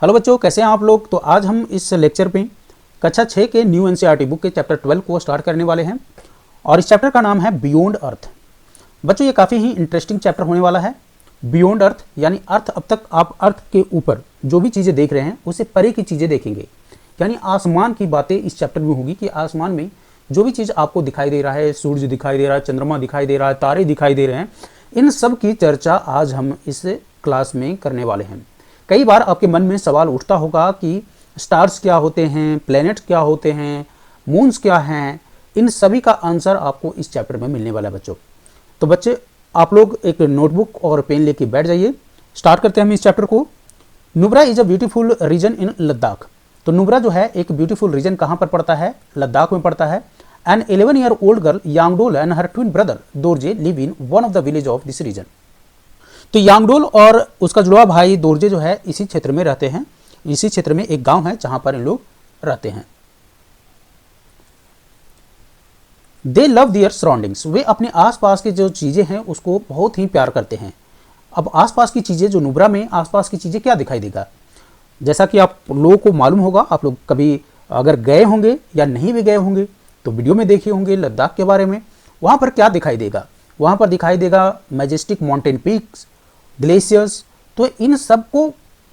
Hello बच्चों, कैसे हैं आप लोग। तो आज हम इस लेक्चर में कक्षा 6 के न्यू एनसीईआरटी बुक के चैप्टर 12 को स्टार्ट करने वाले हैं और इस चैप्टर का नाम है बियॉन्ड अर्थ। बच्चों, ये काफ़ी ही इंटरेस्टिंग चैप्टर होने वाला है। बियॉन्ड अर्थ यानी अर्थ, अब तक आप अर्थ के ऊपर जो भी चीज़ें देख रहे हैं उससे परे की चीज़ें देखेंगे, यानी आसमान की बातें इस चैप्टर में होगी कि आसमान में जो भी चीज़ आपको दिखाई दे रहा है, सूर्य दिखाई दे रहा है, चंद्रमा दिखाई दे रहा है, तारे दिखाई दे रहे हैं, इन सब की चर्चा आज हम इस क्लास में करने वाले हैं। कई बार आपके मन में सवाल उठता होगा कि स्टार्स क्या होते हैं, प्लैनेट्स क्या होते हैं, मून्स क्या हैं। इन सभी का आंसर आपको इस चैप्टर में मिलने वाला है बच्चों। तो बच्चे, आप लोग एक नोटबुक और पेन लेके बैठ जाइए। स्टार्ट करते हैं हम इस चैप्टर को। Nubra is a beautiful region in Ladakh. तो नुब्रा जो है एक ब्यूटीफुल रीजन कहाँ पर पड़ता है? लद्दाख में पड़ता है। An 11-year-old girl Yangdol and her twin brother Dorje live in one of the village of this region. तो यांगडोल और उसका जुड़वा भाई दोरजे जो है इसी क्षेत्र में रहते हैं। इसी क्षेत्र में एक गांव है जहां पर इन लोग रहते हैं। दे लव दियर सराउंडिंग्स। वे अपने आसपास की जो चीजें हैं उसको बहुत ही प्यार करते हैं। अब आसपास की चीजें, जो नुब्रा में आसपास की चीजें क्या दिखाई देगा, जैसा कि आप लोगों को मालूम होगा, आप लोग कभी अगर गए होंगे या नहीं भी गए होंगे तो वीडियो में देखे होंगे लद्दाख के बारे में। वहां पर क्या दिखाई देगा? वहां पर दिखाई देगा मैजेस्टिक माउंटेन पीक्स, ग्लेशियर्स। तो इन सब को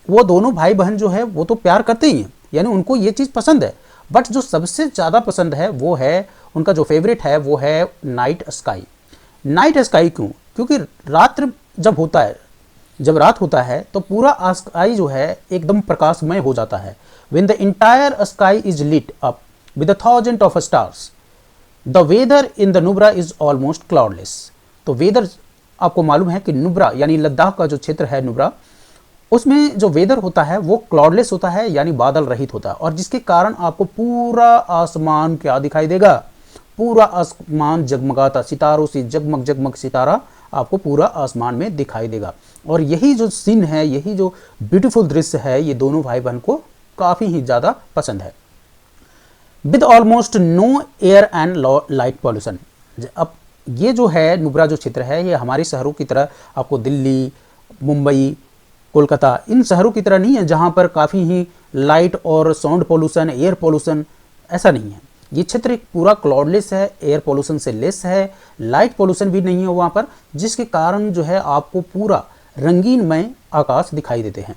वो दोनों भाई बहन जो है वो तो प्यार करते ही हैं, यानी उनको ये चीज़ पसंद है। बट जो सबसे ज़्यादा पसंद है वो है, उनका जो फेवरेट है वो है नाइट स्काई। नाइट स्काई क्यों? क्योंकि रात्र जब होता है, जब रात होता है तो पूरा स्काई जो है एकदम प्रकाशमय हो जाता है। When the entire sky is lit up with 1000 of stars, the weather in the Nubra is almost cloudless. तो वेदर, आपको मालूम है कि नुब्रा यानी लद्दाख का जो क्षेत्र है नुब्रा, उसमें जो वेदर होता है वो क्लाउडलेस होता है, यानी बादल रहित होता है, और जिसके कारण आपको पूरा आसमान क्या दिखाई देगा? पूरा आसमान जगमगाता, सितारों से जगमग जगमग सितारा आपको पूरा आसमान में दिखाई देगा। और यही जो सीन है, यही जो ब्यूटीफुल दृश्य है, ये दोनों भाई बहन को काफ़ी ही ज़्यादा पसंद है। With almost no air and light pollution. अब ये जो है नुब्रा जो क्षेत्र है, ये हमारे शहरों की तरह आपको दिल्ली, मुंबई, कोलकाता, इन शहरों की तरह नहीं है जहाँ पर काफ़ी ही लाइट और साउंड पोल्यूशन, एयर पोल्यूशन, ऐसा नहीं है। ये क्षेत्र पूरा क्लाउडलेस है, एयर पोल्यूशन से लेस है, लाइट पोल्यूशन भी नहीं है वहाँ पर, जिसके कारण जो है आपको पूरा रंगीनमय आकाश दिखाई देते हैं।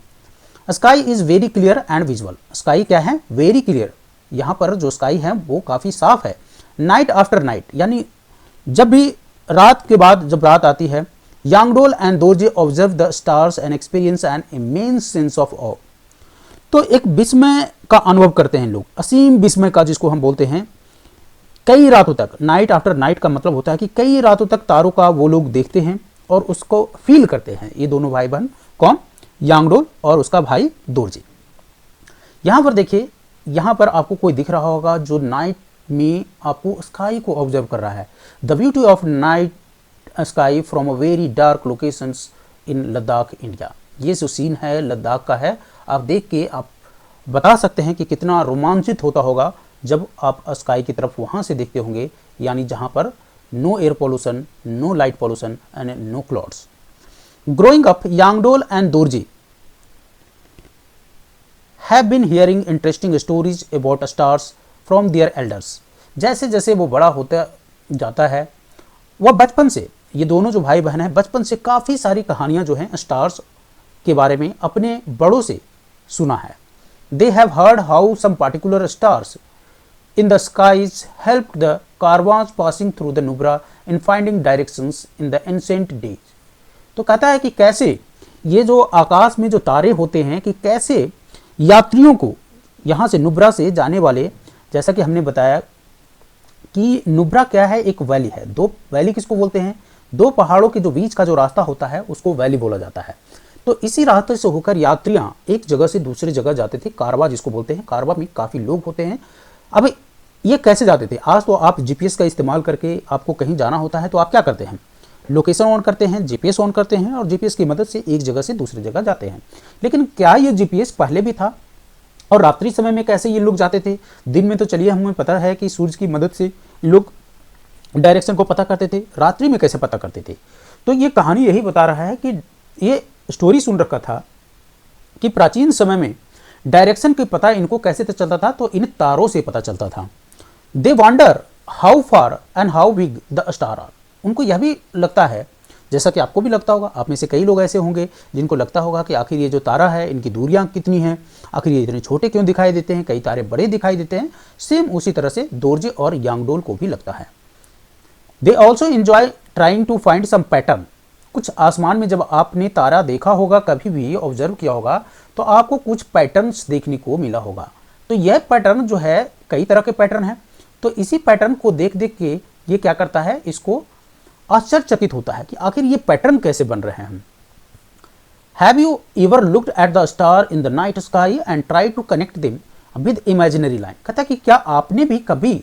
Sky is very clear and visual. Sky क्या है? Very clear. यहाँ पर जो स्काई है वो काफ़ी साफ है। नाइट आफ्टर नाइट, यानी जब भी रात के बाद जब रात आती है, Yangdol and Dorje observe the stars and experience an immense sense of awe. तो एक विस्मय का अनुभव करते हैं लोग, असीम विस्मय का, जिसको हम बोलते हैं। कई रातों तक, नाइट आफ्टर नाइट का मतलब होता है कि कई रातों तक तारों का वो लोग देखते हैं और उसको फील करते हैं। ये दोनों भाई बहन, कौन? यांगडोल और उसका भाई दोरजे। यहाँ पर देखिए, यहाँ पर आपको कोई दिख रहा होगा जो नाइट में आपको स्काई को ऑब्जर्व कर रहा है। The beauty of night sky from a very dark locations in Ladakh India. ये जो सीन है लद्दाख का है, आप देख के आप बता सकते हैं कि कितना रोमांचित होता होगा जब आप स्काई की तरफ वहाँ से देखते होंगे, यानी जहाँ पर no air pollution, no light pollution and no clouds. Growing up, Yangdol and Dorje have been hearing interesting stories about stars from their elders. जैसे जैसे वो बड़ा होता जाता है, वह बचपन से, ये दोनों जो भाई बहन हैं, बचपन से काफ़ी सारी कहानियाँ जो हैं स्टार्स के बारे में अपने बड़ों से सुना है। They have heard how some particular stars in the skies help the caravans passing through the Nubra in finding directions in the ancient days. तो कहता है कि कैसे ये जो आकाश में जो तारे होते हैं, कि कैसे यात्रियों को यहाँ से नुब्रा से जाने वाले, जैसा कि हमने बताया कि नुब्रा क्या है? एक वैली है। दो वैली किसको बोलते हैं? दो पहाड़ों के जो बीच का जो रास्ता होता है उसको वैली बोला जाता है। तो इसी रास्ते से होकर यात्रियां एक जगह से दूसरी जगह जाते थे, कारवा जिसको बोलते हैं। कारवा में काफ़ी लोग होते हैं। अब ये कैसे जाते थे? आज तो आप जीपीएस का इस्तेमाल करके आपको कहीं जाना होता है तो आप क्या करते हैं? लोकेशन ऑन करते हैं, जीपीएस ऑन करते हैं और जीपीएस की मदद से एक जगह से दूसरी जगह जाते हैं। लेकिन क्या ये जीपीएस पहले भी था? और रात्रि समय में कैसे ये लोग जाते थे? दिन में तो चलिए हमें पता है कि सूर्य की मदद से लोग डायरेक्शन को पता करते थे, रात्रि में कैसे पता करते थे? तो ये कहानी यही बता रहा है कि ये स्टोरी सुन रखा था कि प्राचीन समय में डायरेक्शन की पता इनको कैसे चलता था, तो इन तारों से पता चलता था। They wonder how far and how big the star are. उनको यह भी लगता है, जैसा कि आपको भी लगता होगा, आप में से कई लोग ऐसे होंगे जिनको लगता होगा कि आखिर ये जो तारा है इनकी दूरियां कितनी हैं, आखिर ये इतने छोटे क्यों दिखाई देते हैं, कई तारे बड़े दिखाई देते हैं। सेम उसी तरह से दोरजे और यांगडोल को भी लगता है। They also enjoy trying to find some pattern. कुछ आसमान में जब आपने तारा देखा होगा, कभी भी ऑब्जर्व किया होगा, तो आपको कुछ पैटर्न्स देखने को मिला होगा। तो यह पैटर्न जो है, कई तरह के पैटर्न है, तो इसी पैटर्न को देख देख के ये क्या करता है, इसको आश्चर्यचकित होता है कि आखिर ये पैटर्न कैसे बन रहे हैं। Have you ever looked at the star in the night sky and try to connect them with imaginary line. कहता है कि क्या आपने भी कभी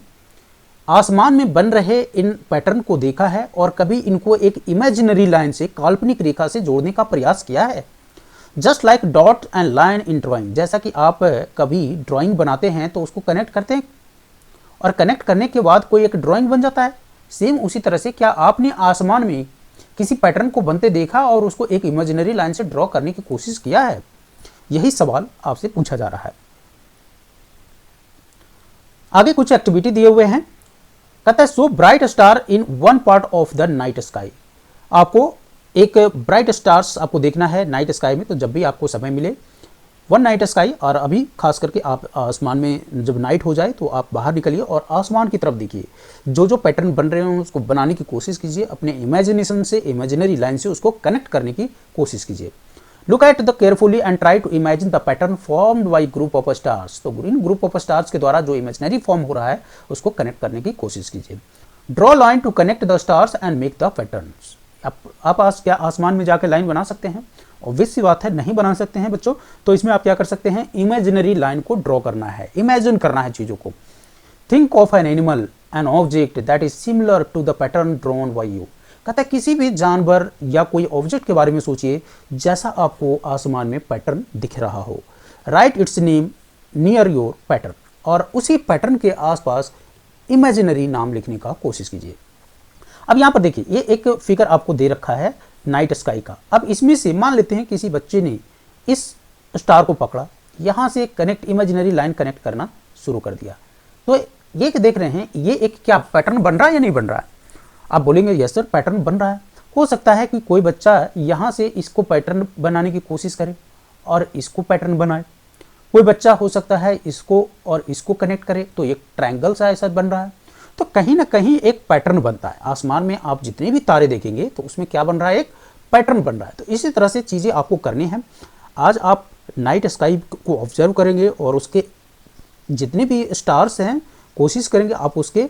आसमान में बन रहे इन पैटर्न को देखा है और कभी इनको एक इमेजिनरी लाइन से, काल्पनिक रेखा से जोड़ने का प्रयास किया है। Just like dot and line in drawing, जैसा कि आप कभी ड्राइंग बनाते हैं तो उसको कनेक्ट करते हैं और कनेक्ट करने के बाद कोई एक ड्राइंग बन जाता है। सेम उसी तरह से क्या आपने आसमान में किसी पैटर्न को बनते देखा और उसको एक इमेजिनरी लाइन से ड्रॉ करने की कोशिश किया है? यही सवाल आपसे पूछा जा रहा है। आगे कुछ एक्टिविटी दिए हुए हैं। कहता है so bright star in one part of the night sky. आपको एक ब्राइट स्टार्स आपको देखना है नाइट स्काई में, तो जब भी आपको समय मिले वन नाइट स्काई, और अभी खास करके आप आसमान में जब नाइट हो जाए तो आप बाहर निकलिए और आसमान की तरफ देखिए। जो जो पैटर्न बन रहे हैं उसको बनाने की कोशिश कीजिए, अपने इमेजिनेशन से, इमेजिनरी लाइन से उसको कनेक्ट करने की कोशिश कीजिए। Look at the carefully and try to imagine the pattern formed by group of stars. तो इन ग्रुप ऑफ स्टार्स के द्वारा जो इमेजिनरी फॉर्म हो रहा है उसको कनेक्ट करने की कोशिश कीजिए। Draw line to connect the stars and make the patterns. आप क्या आसमान में जाकर लाइन बना सकते हैं? ऑब्वियस सी बात है, नहीं बना सकते हैं बच्चों। तो इसमें आप क्या कर सकते हैं, इमेजिनरी लाइन को ड्रॉ करना है, इमेजिन करना है चीजों को। Think of an animal an object that is similar to the pattern drawn by you. कहता है किसी भी जानवर या कोई ऑब्जेक्ट के बारे में सोचिए जैसा आपको आसमान में पैटर्न दिख रहा हो। Right it's name near your pattern, और उसी पैटर्न के आसपास इमेजिनरी नाम लिखने का कोशिश कीजिए। अब यहाँ पर देखिए, ये एक फिगर आपको दे रखा है नाइट स्काई का। अब इसमें से मान लेते हैं किसी बच्चे ने इस स्टार को पकड़ा, यहाँ से कनेक्ट इमेजिनरी लाइन कनेक्ट करना शुरू कर दिया, तो ये देख रहे हैं ये एक क्या पैटर्न बन रहा है या नहीं बन रहा है? आप बोलेंगे यस सर पैटर्न बन रहा है। हो सकता है कि कोई बच्चा यहाँ से इसको पैटर्न बनाने की कोशिश करे और इसको पैटर्न बनाए, कोई बच्चा हो सकता है इसको और इसको कनेक्ट करे तो एक ट्रायंगल सा ऐसा बन रहा है। तो कहीं ना कहीं एक पैटर्न बनता है आसमान में। आप जितने भी तारे देखेंगे तो उसमें क्या बन रहा है, एक पैटर्न बन रहा है। तो इसी तरह से चीज़ें आपको करनी है। आज आप नाइट स्काई को ऑब्जर्व करेंगे और उसके जितने भी स्टार्स हैं कोशिश करेंगे आप उसके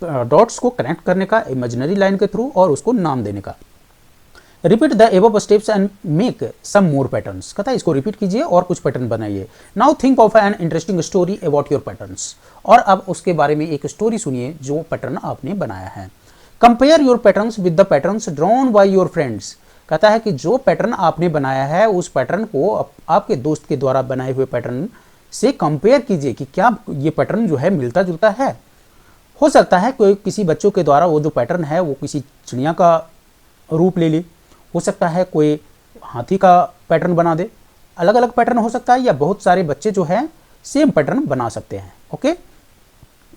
डॉट्स को कनेक्ट करने का इमेजिनरी लाइन के थ्रू और उसको नाम देने का। Repeat the above steps and make some more patterns. कहता है इसको रिपीट कीजिए और कुछ पैटर्न बनाइए। Now think of an interesting story about your patterns. और अब उसके बारे में एक स्टोरी सुनिए जो पैटर्न आपने बनाया है। Compare your patterns with the patterns drawn by your friends. कहता है कि जो पैटर्न आपने बनाया है उस पैटर्न को आपके दोस्त के द्वारा बनाए हुए पैटर्न से कंपेयर कीजिए कि क्या ये पैटर्न जो है मिलता जुलता है। हो सकता है कोई किसी बच्चों के द्वारा वो जो पैटर्न है वो किसी चिड़िया का रूप ले ले, हो सकता है कोई हाथी का पैटर्न बना दे, अलग अलग पैटर्न हो सकता है, या बहुत सारे बच्चे जो हैं सेम पैटर्न बना सकते हैं। ओके,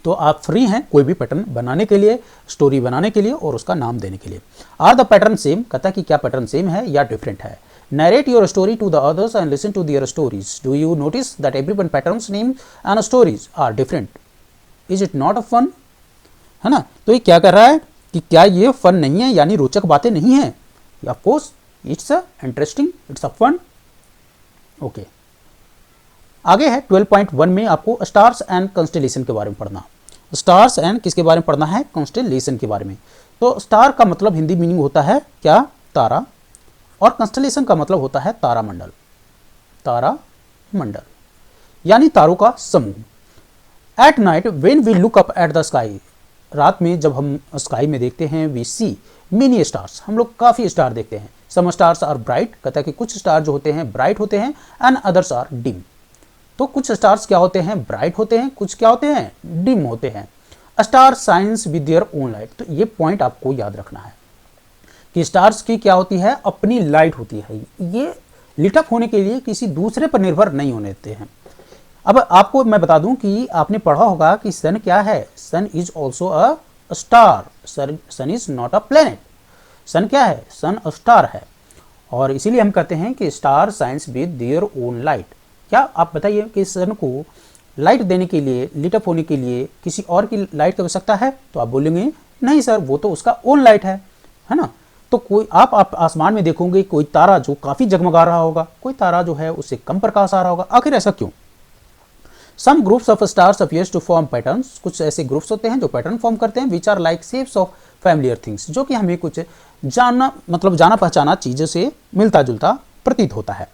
तो आप फ्री हैं कोई भी पैटर्न बनाने के लिए, स्टोरी बनाने के लिए और उसका नाम देने के लिए। Are the pattern same. कहता है कि क्या पैटर्न सेम है या डिफरेंट है। Narrate your story to the others and listen to their stories. Do you notice that everyone patterns name and stories are different. Is it not a fun. है ना, तो ये क्या कर रहा है कि क्या ये फन नहीं है, यानी रोचक बातें नहीं है। Of course it's a interesting, it's a fun. Okay, आगे है 12.1 में आपको स्टार्स एंड कंस्टेलेशन के बारे में पढ़ना। स्टार्स एंड किसके बारे में पढ़ना है, कंस्टेलेशन के बारे में। तो स्टार का मतलब हिंदी मीनिंग होता है क्या, तारा, और कंस्टेलेशन का मतलब होता है तारामंडल। तारामंडल यानी तारों का समूह। At night when we look up at the sky. रात में जब हम स्काई में देखते हैं वी सी मेनी स्टार्स, हम लोग काफ़ी स्टार देखते हैं। सम स्टार्स आर ब्राइट। कहता है कि कुछ स्टार जो होते हैं ब्राइट होते हैं, एंड अदर्स आर डिम। तो कुछ स्टार्स क्या होते हैं, ब्राइट होते हैं, कुछ क्या होते हैं, डिम होते हैं। Star signs with their own light. तो ये पॉइंट आपको याद रखना है कि स्टार्स की क्या होती है, अपनी लाइट होती है। ये लिट अप होने के लिए किसी दूसरे पर निर्भर नहीं होने देते हैं। अब आपको मैं बता दूं कि आपने पढ़ा होगा कि सन क्या है, sun is also a star, sun is not a planet. Sun क्या है, सन अ स्टार है, और इसीलिए हम कहते हैं कि star signs with their own light. क्या आप बताइए कि सन को लाइट देने के लिए, लिट अप होने के लिए किसी और की लाइट की आवश्यकता है? तो आप बोलेंगे नहीं सर, वो तो उसका ओन लाइट है ना। तो कोई आप आसमान में देखोगे कोई तारा जो काफ़ी जगमगा रहा होगा, कोई तारा जो है उससे कम प्रकाश आ रहा होगा। आखिर ऐसा क्यों? Some groups of stars appears to form patterns, कुछ ऐसे ग्रुप्स होते हैं जो पैटर्न फॉर्म करते हैं, which are like shapes of familiar things, जो कि हमें कुछ जाना पहचाना चीज़ों से मिलता जुलता प्रतीत होता है।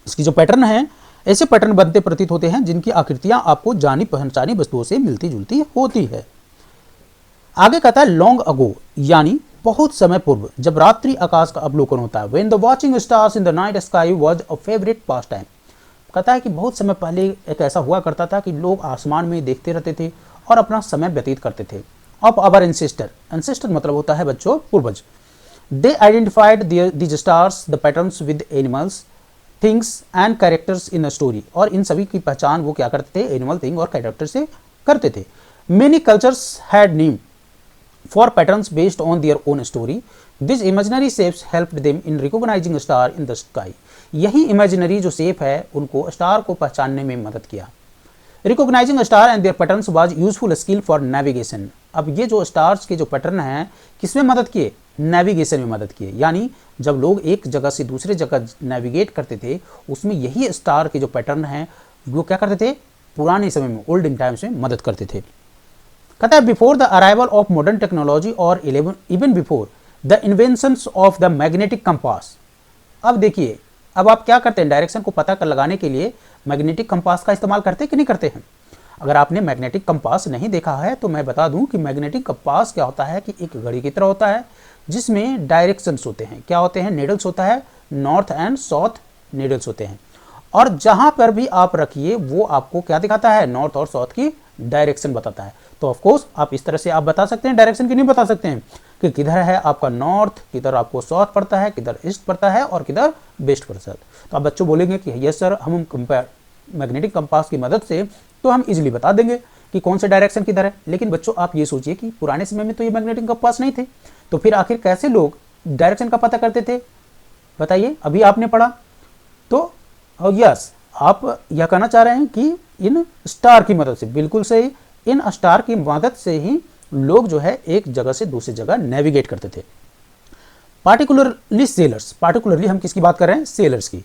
इसकी जो पैटर्न है, ऐसे पैटर्न बनते प्रतीत होते हैं जिनकी आकृतियां आपको जानी पहचानी वस्तुओं से मिलती जुलती होती है। आगे कहता है लॉन्ग अगो, यानी बहुत समय पूर्व, जब रात्रि आकाश का अवलोकन होता है। When the watching stars in the night sky was a favourite pass time, कहता है कि बहुत समय पहले एक ऐसा हुआ करता था कि लोग आसमान में देखते रहते थे और अपना समय व्यतीत करते थे। ऑफ आवर एंसेस्टर मतलब होता है बच्चों पूर्वज। They identified these stars the patterns with animals, things and characters in a story, और इन सभी की पहचान वो क्या करते थे, एनिमल, थिंग और कैरेक्टर से करते थे। Many cultures had name for patterns based on their own story. These imaginary shapes helped them in recognizing a star in the sky. यही imaginary जो shape है उनको स्टार को पहचानने में मदद किया। Recognizing a star and their patterns was useful skill for navigation. अब ये जो स्टार्स के जो पैटर्न हैं किसमें मदद किए? नेविगेशन में मदद किए। यानी जब लोग एक जगह से दूसरे जगह नेविगेट करते थे, उसमें यही स्टार के जो पैटर्न हैं वो क्या करते थे, पुराने समय में, ओल्डन टाइम्स में मदद करते थे। कहता है before the arrival of modern technology और even before the inventions of the magnetic compass. अब देखिए, अब आप क्या करते हैं, डायरेक्शन को पता कर लगाने के लिए मैग्नेटिक कंपास का इस्तेमाल करते हैं कि नहीं करते हैं? अगर आपने मैग्नेटिक कंपास नहीं देखा है तो मैं बता दूं कि मैग्नेटिक कंपास क्या होता है कि एक घड़ी की तरह होता है जिसमें डायरेक्शंस होते हैं। क्या होते हैं? नीडल्स होता है, नॉर्थ एंड साउथ नीडल्स होते हैं, और जहां पर भी आप रखिए वो आपको क्या दिखाता है, नॉर्थ और साउथ की डायरेक्शन बताता है। तो ऑफ कोर्स आप इस तरह से आप बता सकते हैं डायरेक्शन की, नहीं बता सकते हैं कि किधर है आपका नॉर्थ, किधर आपको साउथ पड़ता है, किधर ईस्ट पड़ता है और किधर वेस्ट पड़ता है। तो आप बच्चों बोलेंगे कि यस सर, हम मैग्नेटिक कंपास की मदद से तो हम इजीली बता देंगे कि कौन से डायरेक्शन किधर है। लेकिन बच्चों आप ये सोचिए कि पुराने समय में तो ये मैग्नेटिक कंपास नहीं थे, तो फिर आखिर कैसे लोग डायरेक्शन का पता करते थे बताइए? अभी आपने पढ़ा तो यस, आप यह कहना चाह रहे हैं कि इन स्टार की मदद से, बिल्कुल सही, इन स्टार की मदद से ही लोग जो है एक जगह से दूसरी जगह नेविगेट करते थे। पार्टिकुलरली सेलर्स, पार्टिकुलरली हम किसकी बात कर रहे हैं? सेलर्स की,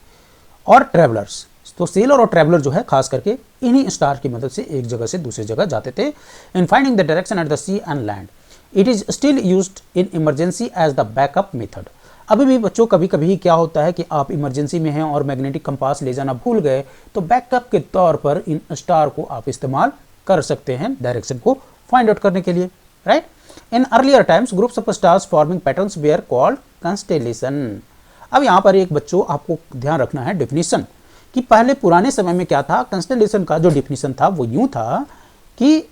और ट्रेवलर्स। तो सेलर और ट्रेवलर जो है खास करके इन्हीं स्टार की मदद से एक जगह से दूसरी जगह जाते थे। In finding the direction at the sea and land, it is still used in emergency as the backup method. अभी भी बच्चों कभी कभी क्या होता है कि आप इमरजेंसी में हैं और मैग्नेटिक कंपास ले जाना भूल गए, तो बैकअप के तौर पर इन स्टार को आप इस्तेमाल कर सकते हैं डायरेक्शन को फाइंड आउट करने के लिए, right. In earlier times groups of stars forming patterns were called constellation. अब यहाँ पर एक बच्चों आपको ध्यान रखना है डेफिनेशन कि पहले पुराने समय में क्या था, कंस्टेलेशन का जो डेफिनेशन था वो यूं था कि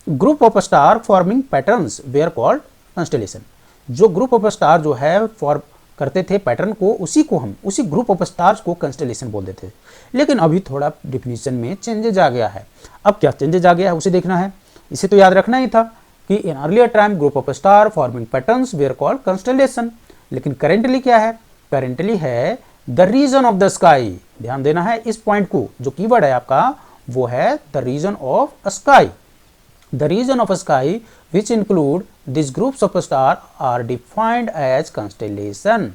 group of star forming patterns were called constellation. जो ग्रुप ऑफ स्टार जो है फॉर्म करते थे पैटर्न को, उसी को हम, उसी ग्रुप ऑफ स्टार्स को कंस्टेलेशन बोलते थे। लेकिन अभी थोड़ा डिफिनीशन में चेंजेज आ गया है। अब क्या चेंजेज आ गया है उसे देखना है। इसे तो याद रखना ही था कि in earlier time group of star forming patterns were called constellation. लेकिन करेंटली क्या है? करेंटली है the region of the sky. ध्यान देना है इस पॉइंट को, जो कीवर्ड है आपका वो है the region of sky. The region of sky which include these groups of stars are defined as constellation,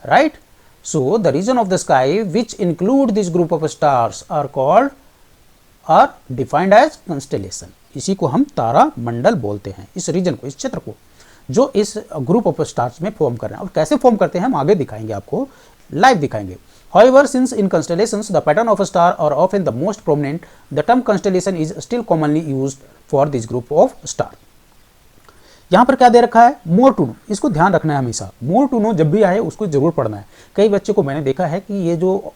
right? So the region of the sky which include this group of stars are defined as constellation. इसी को हम तारा मंडल बोलते हैं, इस reason को, इस क्षेत्र को जो इस ग्रुप ऑफ स्टार्स में फॉर्म कर रहे हैं। और कैसे फॉर्म करते हैं हम आगे दिखाएंगे, आपको लाइव दिखाएंगे। However, since in constellations the pattern of a star are often the most prominent, the term constellation is still commonly used for this group of star. यहाँ पर क्या दे रखा है? More to know. इसको ध्यान रखना है हमेशा, मोर टू नो जब भी आए उसको जरूर पढ़ना है। कई बच्चे को मैंने देखा है कि ये जो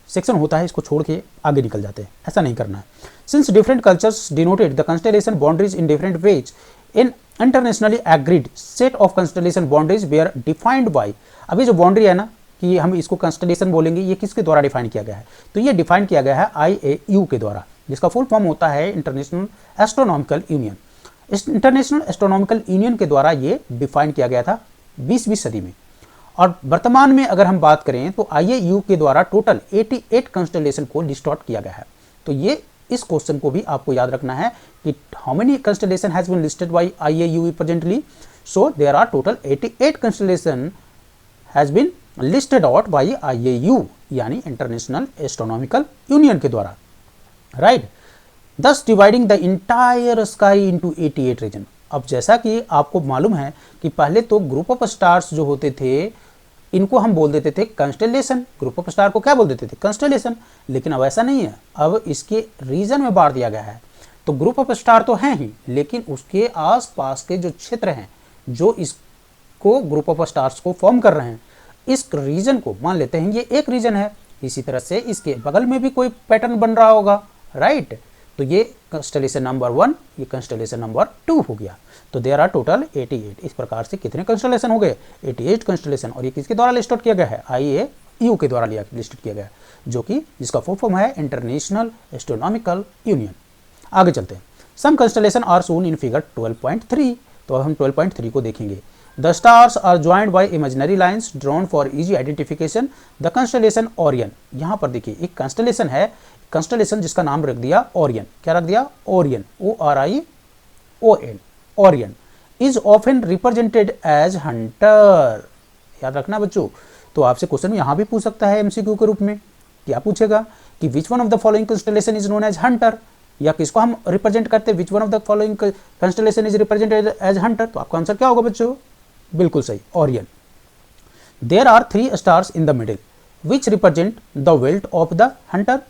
सेक्शन होता है इसको छोड़ के आगे निकल जाते हैं, ऐसा नहीं करना है। Since different cultures denoted the constellation boundaries in different ways, in internationally agreed set of constellation boundaries were defined by, अभी जो बाउंड्री है ना कि हम इसको कंस्टलेशन बोलेंगे, ये किसके द्वारा डिफाइन किया गया है? तो ये डिफाइन किया गया है IAU के द्वारा, जिसका फुल फॉर्म होता है इंटरनेशनल एस्ट्रोनॉमिकल यूनियन। इस इंटरनेशनल एस्ट्रोनॉमिकल यूनियन के द्वारा ये डिफाइन किया गया था 20वीं सदी में। और वर्तमान में अगर हम बात करें तो IAU के द्वारा टोटल 88 कंस्टलेशन को लिस्ट आउट किया गया है। तो ये इस क्वेश्चन को भी आपको याद रखना है कि how many constellation has been listed by IAU presently. So there are total 88 constellation has been listed out by IAU, यानी इंटरनेशनल एस्ट्रोनॉमिकल यूनियन के द्वारा, right. thus dividing the entire sky into 88 region. अब जैसा कि आपको मालूम है कि पहले तो ग्रुप ऑफ स्टार्स जो होते थे इनको हम बोल देते थे कंस्टेलेशन, ग्रुप ऑफ स्टार को क्या बोल देते थे? कंस्टेलेशन। लेकिन अब ऐसा नहीं है, अब इसके रीजन में बांट दिया गया है। तो ग्रुप ऑफ स्टार तो हैं ही, लेकिन उसके आसपास के जो क्षेत्र हैं जो इसको ग्रुप ऑफ स्टार्स को फॉर्म कर रहे हैं, इस रीजन को मान लेते हैं ये एक रीजन है। इसी तरह से इसके बगल में भी कोई पैटर्न बन रहा होगा, राइट। तो ये कंस्टेलेशन नंबर 1, ये कंस्टेलेशन नंबर 2 हो गया। तो देयर आर टोटल 88। इस प्रकार से कितने कंस्टेलेशन हो गए? 88 कंस्टेलेशन। और ये किसके द्वारा लिस्ट आउट किया गया है? IAU के द्वारा लिस्ट किया गया है, जो कि जिसका फुल फॉर्म है इंटरनेशनल एस्ट्रोनॉमिकल यूनियन। आगे चलते हैं। Some constellation are shown in figure 12.3। तो अब हम 12.3 को देखेंगे। The stars are joined by imaginary lines drawn for easy identification. The constellation Orion. यहाँ पर देखिए एक कंस्टेलेशन है, कंस्टेलेशन जिसका नाम रख दिया ओरियन। क्या रख दिया? Orion, ORION। Orion is often represented as hunter. याद रखना बच्चों। तो आपसे क्वेश्चन यहाँ भी पूछ सकता है MCQ के रूप में। क्या पूछेगा कि which one of the following constellation is known as hunter, या किसको हम रिप्रेजेंट करते हैं? Which one of the following constellation is represented as hunter. तो आपका आंसर क्या होगा बच्चों? बिल्कुल सही, Orion. There are 3 stars in the middle which represent the belt of the hunter,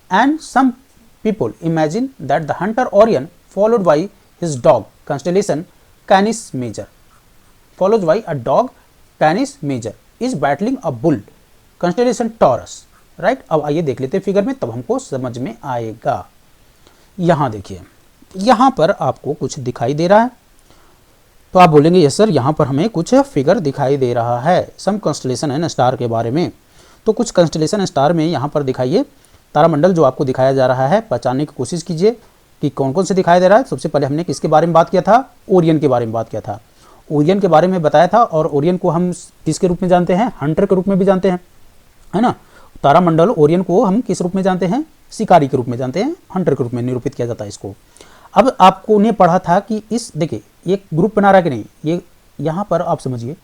and some people imagine that the hunter Orion followed by his dog constellation Canis Major, followed by a dog Canis Major is battling a bull constellation Taurus, right। अब आइए देख लेते हैं figure में, तब हमको समझ में आएगा। यहाँ देखिए, यहाँ पर आपको कुछ दिखाई दे रहा है, तो आप बोलेंगे यस सर यहाँ पर हमें कुछ फिगर दिखाई दे रहा है। सम कंस्टेलेशन है स्टार के बारे में, तो कुछ कंस्टेलेशन स्टार में यहाँ पर दिखाइए। तारामंडल जो आपको दिखाया जा रहा है, पहचानने की कोशिश कीजिए कि कौन कौन से दिखाई दे रहा है। सबसे पहले हमने किसके बारे में बात किया था? ओरियन के बारे में बात किया था। ओरियन के बारे में बताया था, और ओरियन को हम किसके रूप में जानते हैं? हंटर के रूप में भी जानते हैं, है ना। तारामंडल ओरियन को हम किस रूप में जानते हैं? शिकारी के रूप में जानते हैं, हंटर के रूप में निरूपित किया जाता है इसको। अब आपको उन्हें पढ़ा था कि इस देखिए ये ग्रुप बना रहा है कि नहीं, ये यहाँ पर आप समझिए,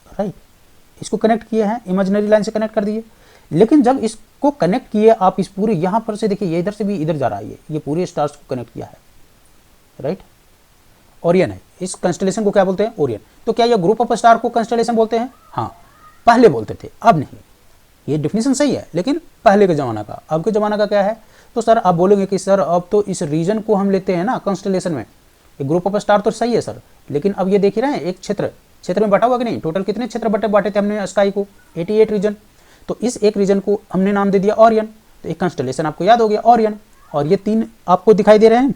राइट। इसको कनेक्ट किए हैं, इमेजिनरी लाइन से कनेक्ट कर दिए। लेकिन जब इसको कनेक्ट किए आप, इस पूरे यहाँ पर से देखिए, ये इधर से भी इधर जा रहा है, ये पूरे स्टार्स को कनेक्ट किया है, राइट। ओरियन है, इस कंस्टेलेशन को क्या बोलते हैं? ओरियन। तो क्या ये ग्रुप ऑफ स्टार को कंस्टेलेशन बोलते हैं? हाँ, पहले बोलते थे, अब नहीं। ये डिफिनेशन सही है, लेकिन पहले के ज़माना का। अब के ज़माना का क्या है? तो सर आप बोलेंगे कि सर अब तो इस रीजन को हम लेते हैं ना कंस्टेलेशन में, ये ग्रुप ऑफ स्टार तो सही है सर, लेकिन अब ये देख रहे हैं एक क्षेत्र में बांटा हुआ कि नहीं? टोटल कितने क्षेत्र बांटे थे हमने स्काई को? 88 रीजन। तो इस एक रीजन को हमने नाम दे दिया ओरियन। तो एक कंस्टेलेशन आपको याद हो गया ओरियन। और ये 3 आपको दिखाई दे रहे हैं,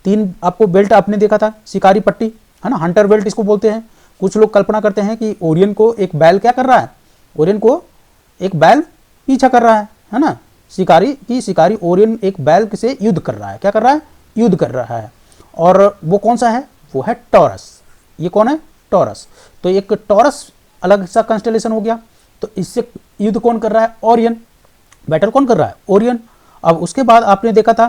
3 आपको बेल्ट आपने देखा था, शिकारी पट्टी, है ना, हंटर बेल्ट इसको बोलते हैं। कुछ लोग कल्पना करते हैं कि ओरियन को एक बैल क्या कर रहा है? ओरियन को एक बैल पीछा कर रहा है ना। शिकारी ओरियन एक बैल से युद्ध कर रहा है। क्या कर रहा है? युद्ध कर रहा है। और वो कौन सा है? वो है टॉरस। ये कौन है? टॉरस। तो एक टॉरस अलग सा कंस्टेलेशन हो गया। तो इससे युद्ध कौन कर रहा है? ओरियन। बैटल कौन कर रहा है? ओरियन। अब उसके बाद आपने देखा था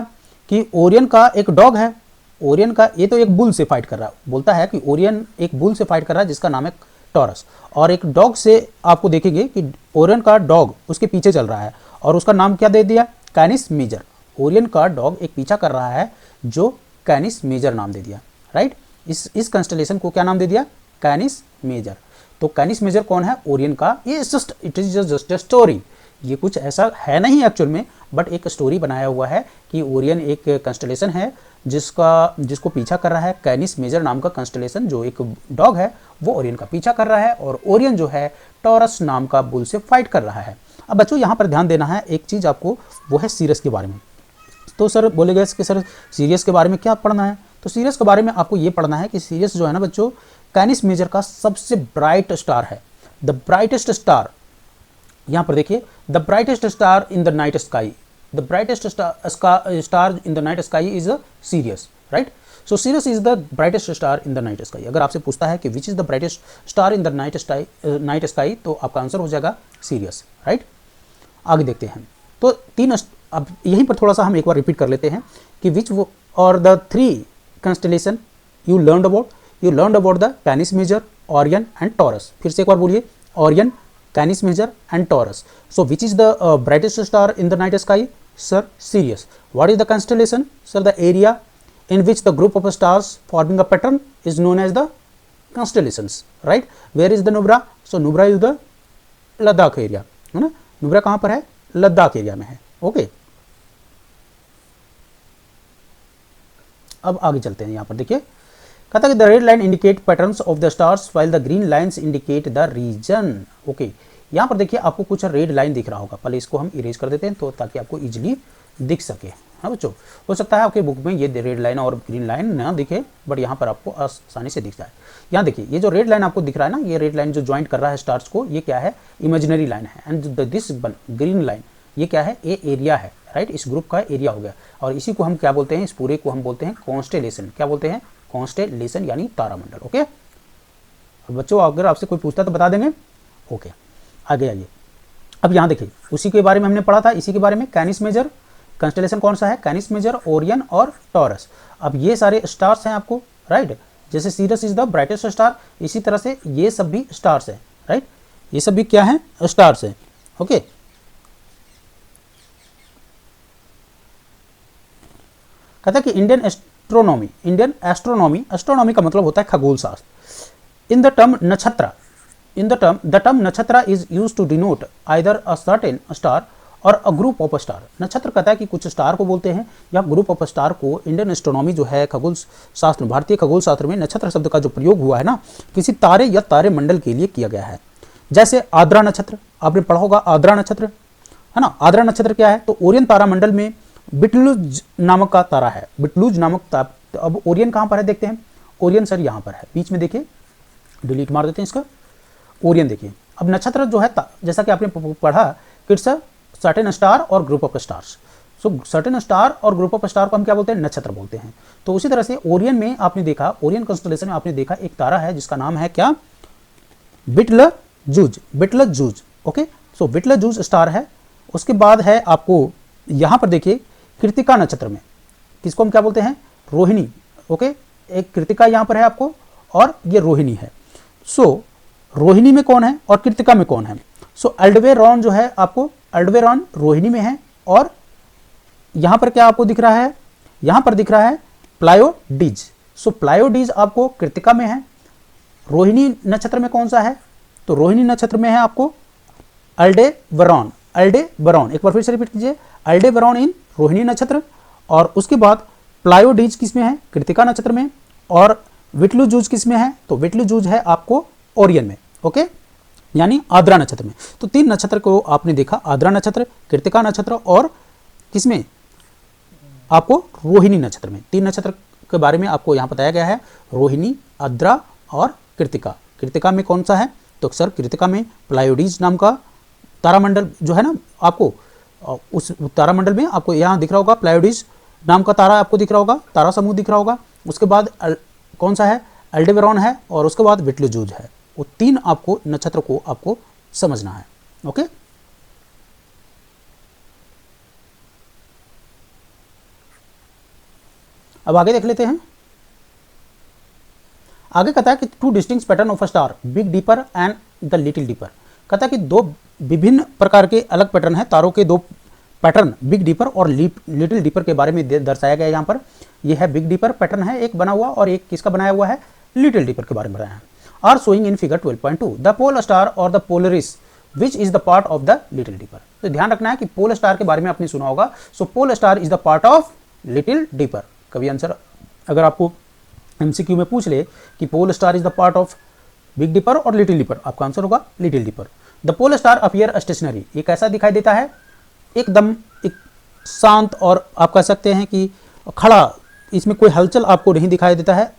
कि ओरियन का एक डॉग है। ओरियन का ये तो एक बुल से फाइट कर रहा है, बोलता है कि ओरियन एक बुल से फाइट कर रहा है जिसका नाम है टॉरस। और एक डॉग से आपको देखेंगे कि ओरियन का डॉग उसके पीछे चल रहा है, और उसका नाम क्या दे दिया? Canis Major. ओरियन का डॉग एक पीछा कर रहा है जो कैनिस मेजर नाम दे दिया, राइट। इस कंस्टेलेशन को क्या नाम दे दिया? Canis Major. तो कैनिस मेजर कौन है? ओरियन का। ये it is just a story, ये कुछ ऐसा है नहीं एक्चुअल में, बट एक स्टोरी बनाया हुआ है कि ओरियन एक कंस्टेलेशन है जिसको पीछा कर रहा है कैनिस मेजर नाम का कंस्टेलेशन। जो एक डॉग है वो ओरियन का पीछा कर रहा है, और ओरियन जो है टॉरस नाम का बुल से फाइट कर रहा है। अब बच्चों यहाँ पर ध्यान देना है एक चीज़ आपको, वो है सीरियस के बारे में। तो सर बोलेगा कि सर सीरियस के बारे में क्या पढ़ना है? तो सीरियस के बारे में आपको ये पढ़ना है कि सीरियस जो है ना बच्चों, कैनिस मेजर का सबसे ब्राइट स्टार है। द ब्राइटेस्ट स्टार, यहाँ पर देखिए, the brightest star in the night sky, the brightest star in the night sky is serious, right. So serious is the brightest star in the night sky. अगर आपसे पूछता है कि विच is the brightest star in the night sky, तो आपका answer हो जाएगा serious, right. आगे देखते हैं, तो अब यहीं पर थोड़ा सा हम एक बार रिपीट कर लेते हैं कि विच और the 3 constellation you learned about the Canis Major, Orion and Taurus. फिर से एक बार बोलिए, Orion, Canis Major and Taurus. So which is the brightest star in the night sky? Sir Sirius. What is the constellation? Sir the area in which the group of stars forming a pattern is known as the constellations, right? Where is the Nubra? So Nubra is the Ladakh area, है ना। नुब्रा कहाँ पर है? Ladakh area में है, okay. अब आगे चलते हैं, यहाँ पर देखिए, कहता है कि the red line indicate patterns of the stars while the green lines indicate the region, okay. यहाँ पर देखिए आपको कुछ रेड लाइन दिख रहा होगा, पहले इसको हम इरेज कर देते हैं तो ताकि आपको इजिली दिख सके। हाँ बच्चों, हो सकता है आपके बुक में ये रेड लाइन और ग्रीन लाइन ना दिखे, बट यहाँ पर आपको आसानी से दिख जाए। यहाँ देखिए, ये जो रेड लाइन आपको दिख रहा है ना, ये रेड लाइन जो ज्वाइंट कर रहा है स्टार्स को, ये क्या है? इमेजिनरी लाइन है। एंड दिस ग्रीन लाइन, ये क्या है? ये एरिया है, राइट। इस ग्रुप का एरिया हो गया, और इसी को हम क्या बोलते हैं? इस पूरे को हम बोलते हैं कॉन्स्टेलेशन। क्या बोलते हैं? कॉन्स्टेलेशन, यानी तारामंडल, ओके। बच्चों अगर आपसे कोई पूछता तो बता देंगे, ओके। आगे आइए, अब यहाँ देखिए, उसी के बारे में हमने पढ़ा था, इसी के बारे में, कैनिस मेजर। कंस्टेलेशन कौन सा है? कैनिस मेजर, ओरियन और टॉरस। अब ये सारे स्टार्स हैं आपको, राइट। जैसे serious is the brightest star, इसी तरह से ये सब भी स्टार्स हैं, राइट। ये सब भी क्या है? स्टार्स हैं, ओके। कहता है कि इंडियन एस्ट्रोनॉमी का मतलब होता है खगोल शास्त्र। In the term nakshatra is used to denote either a certain star और अ ग्रुप ऑफ स्टार। नक्षत्र कहता है कि कुछ स्टार को बोलते हैं या ग्रुप ऑफ स्टार को। इंडियन एस्ट्रोनॉमी जो है खगोल शास्त्र, भारतीय खगोल शास्त्र में नक्षत्र शब्द का जो प्रयोग हुआ है ना, किसी तारे या तारे मंडल के लिए किया गया है। जैसे आद्रा नक्षत्र, आपने पढ़ा होगा आद्रा नक्षत्र, है ना। आद्रा नक्षत्र क्या है? तो ओरियन तारा मंडल में बिटलुज नामक का तारा है, बिटलुज नामक। अब ओरियन कहाँ पर है देखते हैं। ओरियन सर यहाँ पर है, बीच में देखिए, डिलीट मार देते हैं इसका। ओरियन देखिए, अब नक्षत्र जो है जैसा कि आपने पढ़ा, किट्स सर्टेन स्टार और group of stars. So certain star और ग्रुप ऑफ स्टार को हम क्या बोलते हैं? नक्षत्र बोलते हैं। तो उसी तरह से ओरियन में आपने देखा, ओरियन कंस्टेलेशन में आपने देखा एक तारा है जिसका नाम है क्या? बिटलजूज, ओके। सो बिटलजूज स्टार है। उसके बाद है आपको यहाँ पर देखिए कृतिका नक्षत्र में, किसको हम क्या बोलते हैं? रोहिणी, ओके। एक कृतिका यहाँ पर है आपको, और ये रोहिणी है। सो रोहिणी में कौन है और कृतिका में कौन है? सो अल्डवेरॉन जो है आपको, अल्डवेरॉन रोहिणी में है, और यहां पर क्या आपको दिख रहा है? यहां पर दिख रहा है प्लायोडीज। सो प्लायोडीज आपको कृतिका में है। रोहिणी नक्षत्र में कौन सा है? तो रोहिणी नक्षत्र में है आपको अल्डेबरॉन, एक बार फिर से रिपीट कीजिए, अल्डेबरॉन इन रोहिणी नक्षत्र। और उसके बाद प्लायोडीज किस में है? कृतिका नक्षत्र में। और विटलुजूज किस में है? तो विटलुजूज है आपको ओरियन में, ओके, यानी आद्रा नक्षत्र में। तो 3 नक्षत्र को आपने देखा, आद्रा नक्षत्र, कृतिका नक्षत्र और किसमें? आपको रोहिणी नक्षत्र में। 3 नक्षत्र के बारे में आपको यहाँ बताया गया है, रोहिणी, आद्रा और कृतिका। कृतिका में कौन सा है? तो सर कृतिका में प्लायोडीज नाम का तारामंडल जो है ना, आपको उस तारामंडल में आपको यहाँ दिख रहा होगा, प्लायोडीज नाम का तारा आपको दिख रहा होगा, तारा समूह दिख रहा होगा। उसके बाद कौन सा है? अल्डेबरॉन है, और उसके बाद बिटलजूज है। वो 3 आपको नक्षत्र को आपको समझना है, ओके। अब आगे देख लेते हैं। आगे कहता है कि 2 distinct pattern of a star, big deeper and the little deeper. कहता है कि 2 विभिन्न प्रकार के अलग पैटर्न है, तारों के 2 पैटर्न, बिग डीपर और लिटिल डीपर के बारे में दर्शाया गया है। यहाँ पर यह है बिग डीपर पैटर्न है एक बना हुआ, और एक किसका बनाया हुआ है? लिटिल डीपर के बारे में बनाया है। Are showing in figure 12.2 the pole star और the Polaris which is the part of the little dipper. तो ध्यान रखना है कि पोल स्टार के बारे में आपने सुना होगा। So pole star is the part of little dipper. कभी आंसर अगर आपको एमसीक्यू में पूछ ले कि pole star is the part of big dipper और लिटिल डीपर, आपका आंसर होगा little dipper. The pole star appear stationary, ये कैसा दिखाई देता है? एकदम एक शांत, और आप कह सकते हैं कि खड़ा, इसमें कोई हलचल आपको नहीं दिखाई देता है,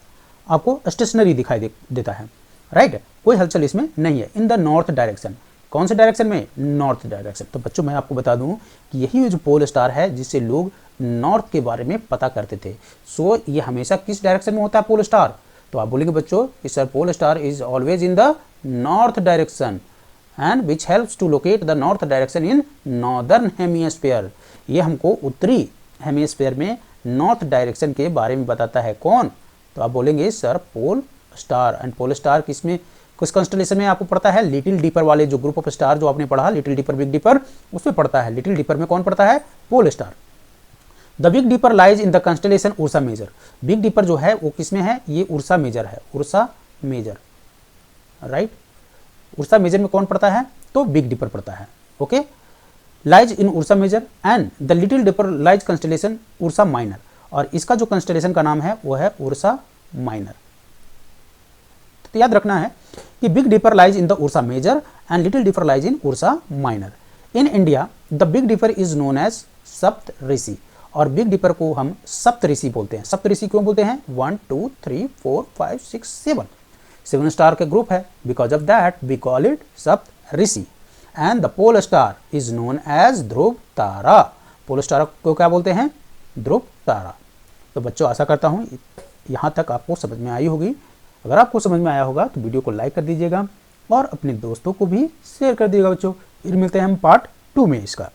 आपको स्टेशनरी दिखाई देता है, राइट, कोई हलचल इसमें नहीं है। इन द नॉर्थ डायरेक्शन, कौन से डायरेक्शन में? North direction. तो बच्चों मैं आपको बता दूं कि यही जो पोल स्टार है जिससे लोग नॉर्थ के बारे में पता करते थे। सो ये हमेशा किस डायरेक्शन में होता है पोल स्टार? तो आप बोलेंगे बच्चों कि sir pole star is always in the north direction and which helps to locate the north direction in northern hemisphere. ये हमको उत्तरी हेमिस्फीयर में नॉर्थ डायरेक्शन के बारे में बताता है। कौन? तो आप बोलेंगे sir pole star. And pole star किसमें, किस कंस्टलेशन में आपको पड़ता है? लिटिल डीपर वाले जो ग्रुप ऑफ स्टार जो आपने पढ़ा, लिटिल डीपर बिग डीपर, उसमें पड़ता है। लिटिल डीपर में कौन पड़ता है? Pole star. The big dipper lies in the constellation Ursa Major. Big dipper जो है वो किसमें है? ये उर्सा मेजर है, Ursa Major, right. Ursa Major में कौन पड़ता है? तो बिग डीपर पड़ता है। Okay, lies in Ursa Major and the little dipper lies constellation Ursa Minor. और इसका जो कंस्टलेशन का नाम है वो है उर्सा माइनर। तो याद रखना है कि big dipper lies in the Ursa Major and little dipper lies in Ursa Minor. In India the big dipper is known as Saptarishi. और बिग डीपर को हम सप्त ऋषि बोलते हैं। सप्त ऋषि क्यों बोलते हैं? 1 2 3 4 5 6 7 7 स्टार के ग्रुप है। Because of that we call it Saptarishi. And the pole star is known as Dhruva Tara. Pole star को क्या बोलते हैं? ध्रुव तारा। तो बच्चों आशा करता हूँ यहाँ तक आपको समझ में आई होगी। अगर आपको समझ में आया होगा तो वीडियो को लाइक कर दीजिएगा और अपने दोस्तों को भी शेयर कर दीजिएगा बच्चों। फिर मिलते हैं हम पार्ट 2 में इसका।